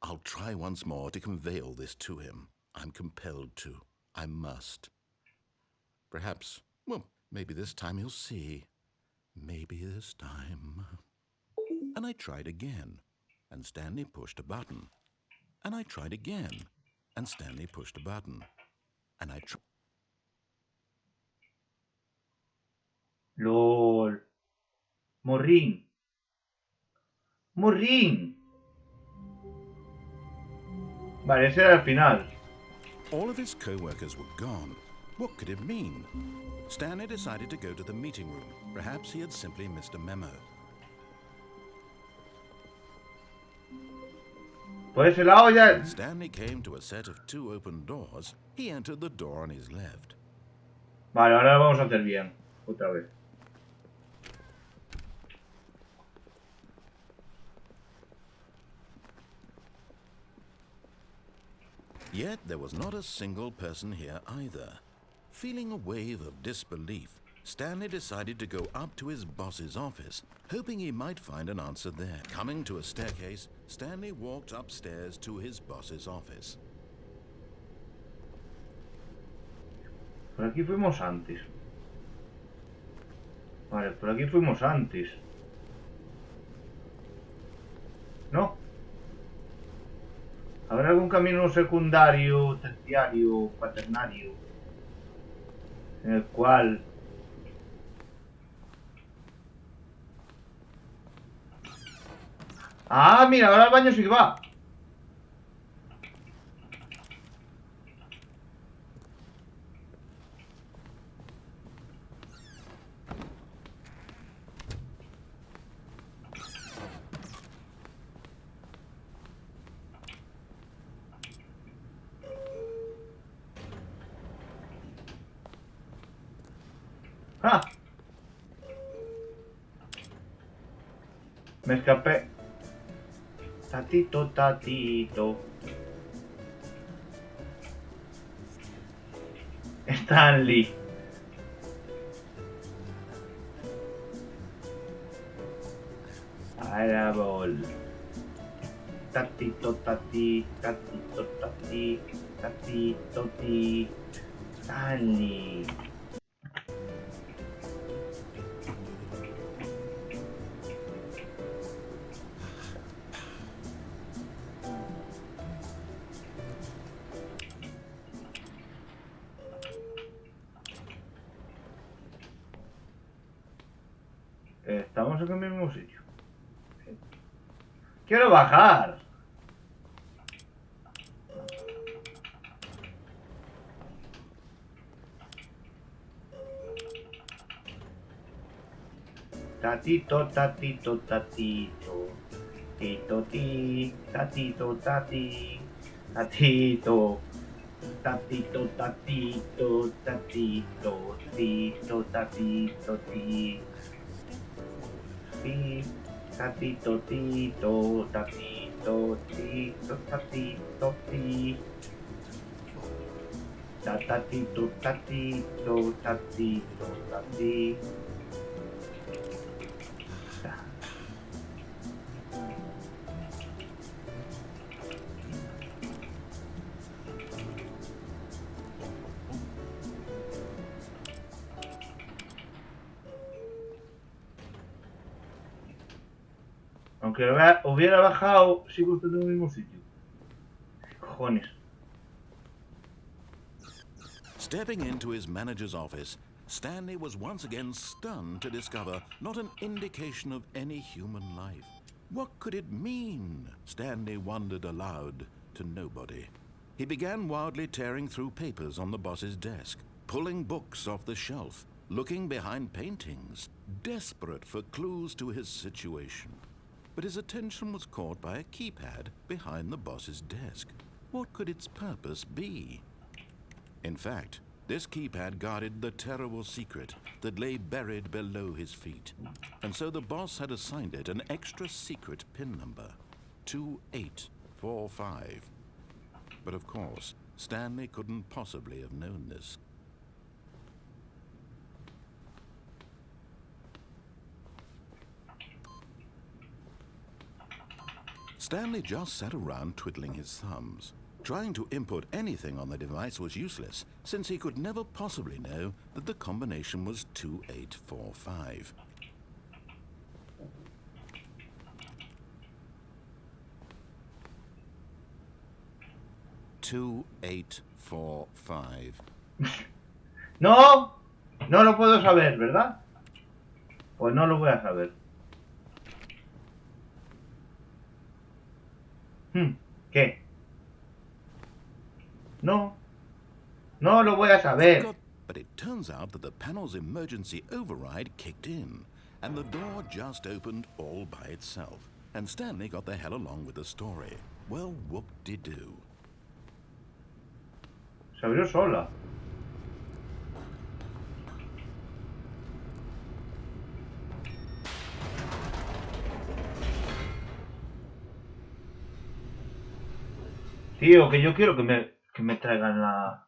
B: I'll try once more to convey all this to him. I'm compelled to. I must. Perhaps, well, maybe this time he'll see. Maybe this time. And I tried again, and Stanley pushed a button. And I tried again, and Stanley pushed a button. And I tried.
A: LOL. Morrín. Morrín. Vale, ese era el final.
B: All of his co-workers were gone. What could it mean? Stanley decided to go to the meeting room. Perhaps he had simply missed a memo.
A: Por ese lado ya...
B: When Stanley came to a set of 2 open doors, he entered the door on his left.
A: Vale, ahora lo vamos a hacer bien. Otra vez.
B: Yet there was not a single person here either. Feeling a wave of disbelief, Stanley decided to go up to his boss's office, hoping he might find an answer there. Coming to a staircase, Stanley walked upstairs to his boss's office.
A: Por aquí fuimos antes. Vale, por aquí fuimos antes. ¿No? ¿Habrá algún camino secundario, terciario, cuaternario? en el cual... Ah, mira, ahora al baño sí que va. ¡Ah! Me escapé. Tatito, tatito. Stanley. Parable. Tatito, tati, tatito, tati, tatito, ti. Stanley. Estamos en el mismo sitio. Quiero bajar. Tatito, tatito, tatito. Tito, ti. Tatito, tati. Tatito. Tatito, tatito, tatito. Tito, tatito, ti. Ti. Tatito, tito, tatito, tito, tatito, ti. Tatatito, tatito, tatito, tati. Aunque hubiera bajado, sigo estando en el mismo sitio. Cojones.
B: Stepping into his manager's office, Stanley was once again stunned to discover not an indication of any human life. What could it mean? Stanley wondered aloud to nobody. He began wildly tearing through papers on the boss's desk, pulling books off the shelf, looking behind paintings, desperate for clues to his situation. But his attention was caught by a keypad behind the boss's desk. What could its purpose be? In fact, this keypad guarded the terrible secret that lay buried below his feet. And so the boss had assigned it an extra secret PIN number, 2845. But of course, Stanley couldn't possibly have known this. Stanley just sat around twiddling his thumbs. Trying to input anything on the device was useless, since he could never possibly know that the combination was 2845. $2845.
A: No, no lo puedo saber, ¿verdad? Pues no lo voy a saber. ¿Qué? No, no lo voy a saber.
B: But it turns out that the panel's emergency override kicked in, and the door just opened all by itself. And Stanley got the hell along with the story. Well, whoop-de-doo.
A: Se abrió sola. Tío, que yo quiero que me traigan la...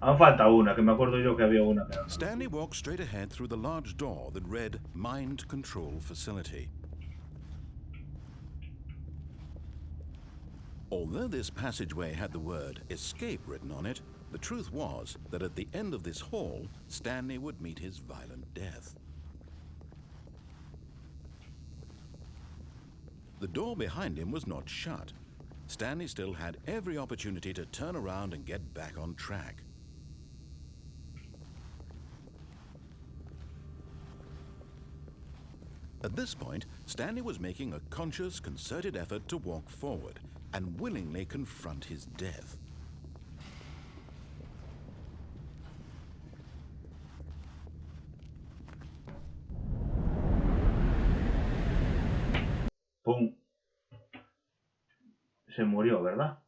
A: Aún falta una, que me acuerdo yo que había una.
B: Stanley walked straight ahead through the large door that read Mind Control Facility. Although this passageway had the word Escape written on it, the truth was that at the end of this hall, Stanley would meet his violent death. The door behind him was not shut. Stanley still had every opportunity to turn around and get back on track. At this point, Stanley was making a conscious, concerted effort to walk forward and willingly confront his death.
A: ¡Pum! Se murió, ¿verdad?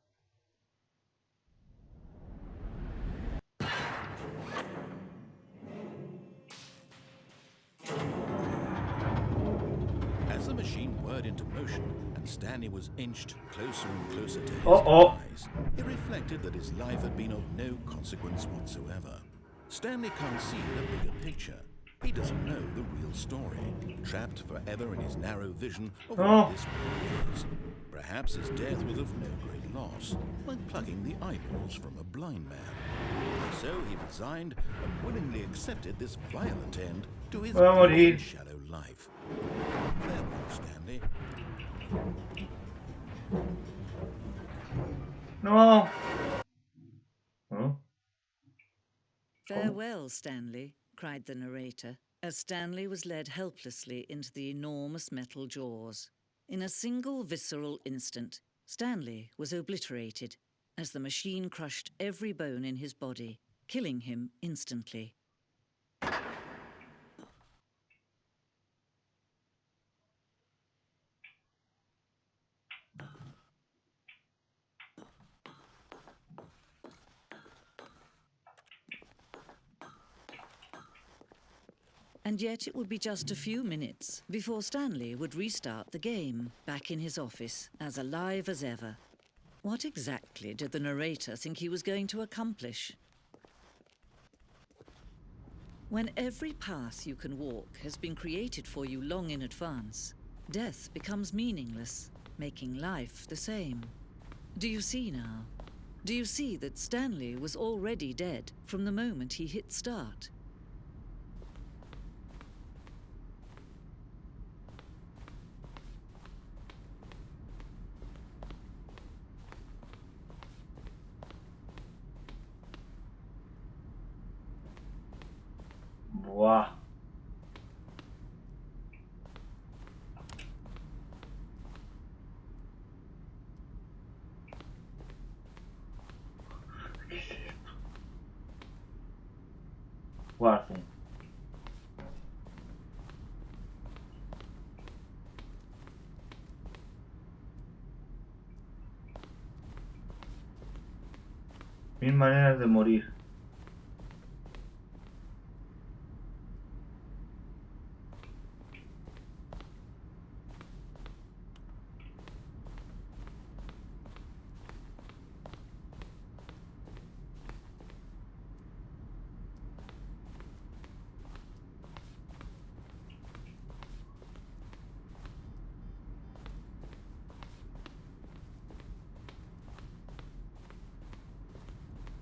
B: As the machine whirred into motion and Stanley was inched closer and closer to his demise, he reflected that his life had been of no consequence whatsoever. Stanley can't see the bigger picture. He doesn't know the real story, trapped forever in his narrow vision of what this world is. Perhaps his death was of no great loss, like plucking the eyeballs from a blind man. So he resigned and willingly accepted this violent end to his brief, shallow life. Farewell, Stanley.
A: No. Huh?
D: Farewell, Stanley, cried the narrator, as Stanley was led helplessly into the enormous metal jaws. In a single visceral instant, Stanley was obliterated as the machine crushed every bone in his body, killing him instantly. And yet it would be just a few minutes before Stanley would restart the game, back in his office, as alive as ever. What exactly did the narrator think he was going to accomplish? When every path you can walk has been created for you long in advance, death becomes meaningless, making life the same. Do you see now? Do you see that Stanley was already dead from the moment he hit start?
A: Buah. ¿Qué es esto? Warzone. Mil maneras de morir.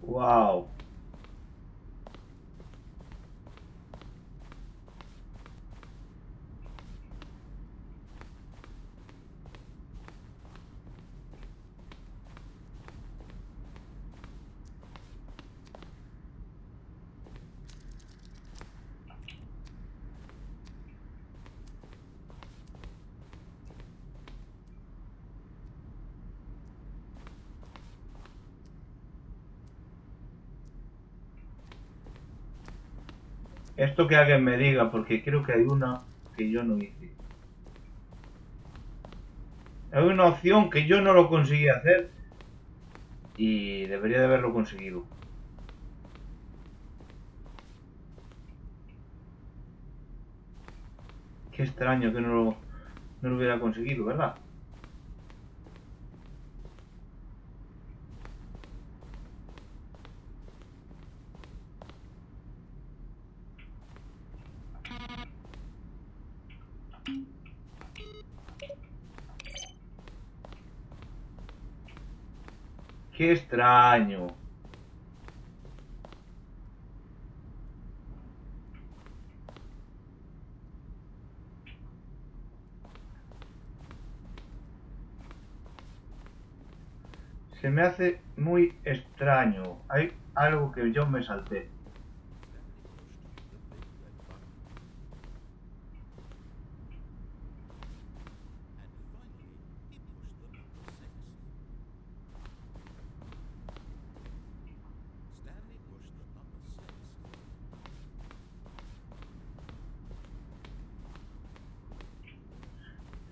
A: Wow. Esto que alguien me diga, porque creo que hay una que yo no hice. Hay una opción que yo no lo conseguí hacer y debería de haberlo conseguido. Qué extraño que no lo hubiera conseguido, ¿verdad? Qué extraño. se me hace muy extraño. Hay algo que yo me salté.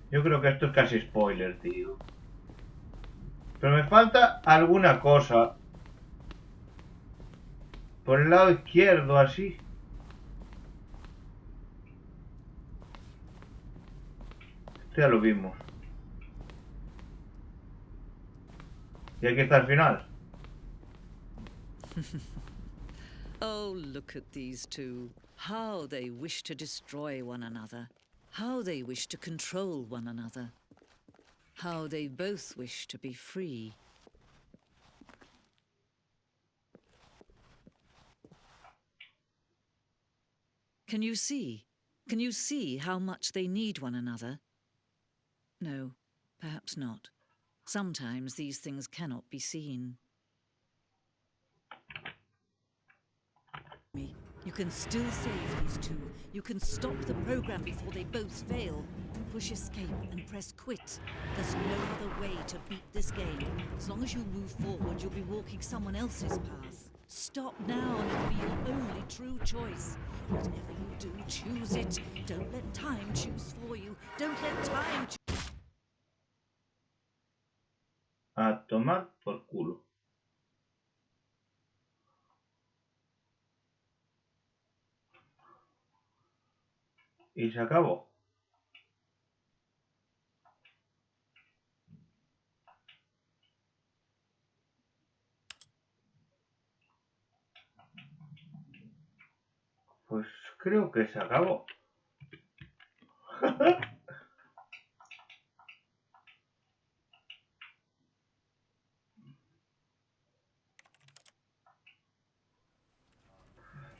A: Yo creo que esto es casi spoiler, tío. Pero me falta alguna cosa. Por el lado izquierdo, así. Esto ya lo vimos. Y aquí está el final.
D: Oh, look at these two. How they wish to destroy one another. How they wish to control one another. How they both wish to be free. Can you see? Can you see how much they need one another? No, perhaps not. Sometimes these things cannot be seen. You can still save these two. You can stop the program before they both fail. Push escape and press quit. There's no other way to beat this game. As long as you move forward, you'll be walking someone else's path. Stop now and it'll be your only true choice. Whatever you do, choose it. Don't let time choose for you. Don't let time choose.
A: A tomar por culo. Y se acabó. Pues creo que se acabó.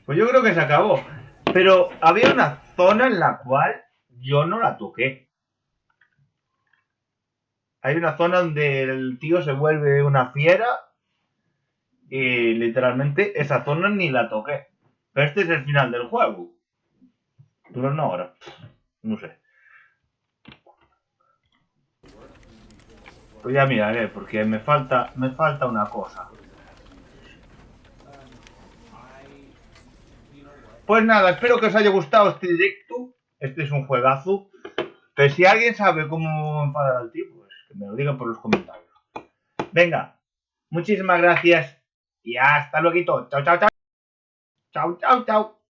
A: Pues yo creo que se acabó. Pero había una zona en la cual yo no la toqué. Hay una zona donde el tío se vuelve una fiera y literalmente esa zona ni la toqué. Pero este es el final del juego. Dura una hora. No sé. Pues ya miraré, porque me falta una cosa. Pues nada, espero que os haya gustado este directo. Este es un juegazo. Que si alguien sabe cómo enfadar al tío, pues que me lo diga por los comentarios. Venga, muchísimas gracias y hasta luego. Chao, chao, chao. Chao, chao, chao.